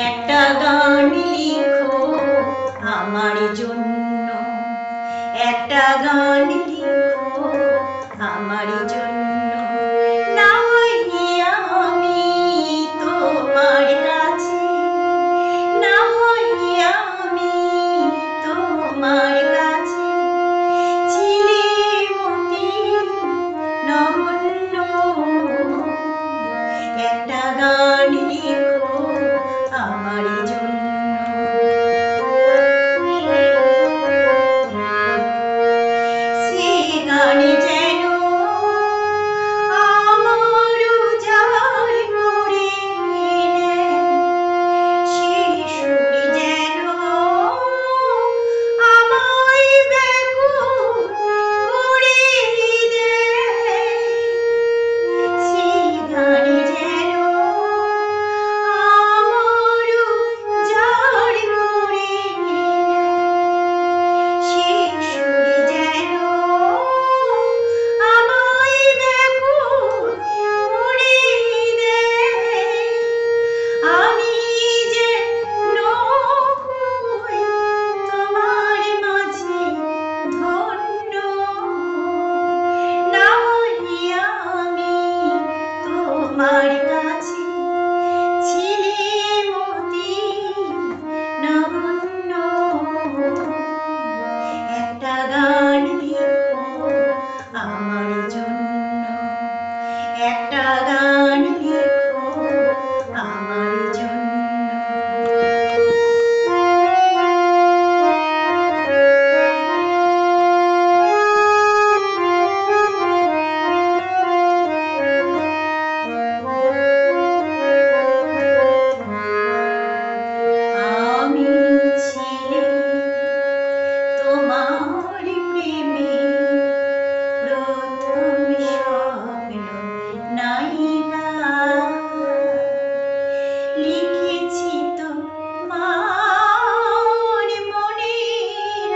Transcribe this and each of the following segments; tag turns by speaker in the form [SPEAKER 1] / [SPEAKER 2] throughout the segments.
[SPEAKER 1] একটা গান লিখো আমার জন্য, একটা গান লিখো আমার জন্য। না হয় আমি তোমার কাছে, না হয় আমি তোমার কাছে চিলিমতি নগণ্য। একটা গান লিখো আমার জন্য। সে গানে যেন আমার উজাড় করে নেয়, সে সুরে যেন আমায় ব্যাকুল করে দেয়। সে গানে যেন আমার উজাড় করে নেয়, সে সুরে যেন আমায় ব্যাকুল করে দেয়। আমি যেন হই তোমার মাঝে ধন্য, না হই আমি তোমার কাছে চিলিমতি নগণ্য। একটা গান লিখো আমার জন্য, একটা গান লিখো আমার জন্য। আমি ছিলে তোমার প্রেমে প্রথম স্বপ্ন নায়িকা, লিখেছি তোমার মনের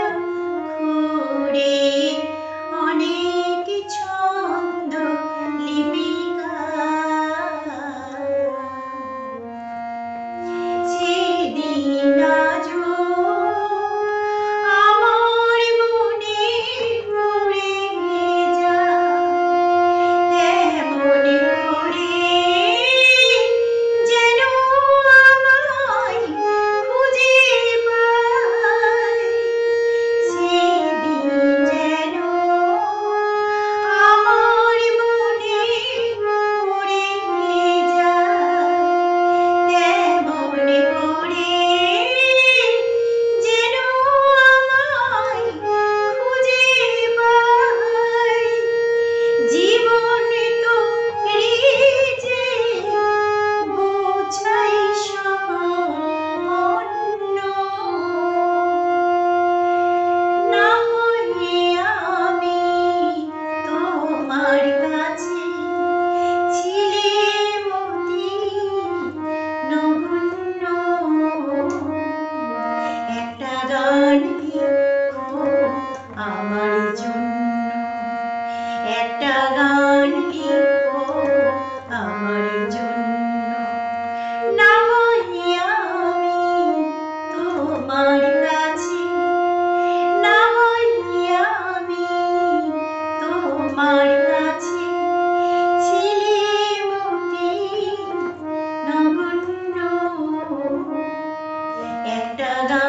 [SPEAKER 1] খুঁড়ে অনেক ছন্দ লিপিকা। সেদিন আজও আমার মনে পড়ে যায়, তেমন করে যেন আমায় খুঁজে পায়। সেদিন যেন আমার মনে পড়ে যায়, তেমন করে যেন আমায় খুঁজে পায়। জীবন তো রিজে বোঝাই সামান্য, না হই আমি তোমার কাছে চিলিমতি নগণ্য। একটা গান লিখো আমার জন্য, একটা গান লিখো আমার জন্য। না হই আমি তোমার কাছে, না হই আমি তোমার কাছে চিলিমতি নগণ্য। একটা গান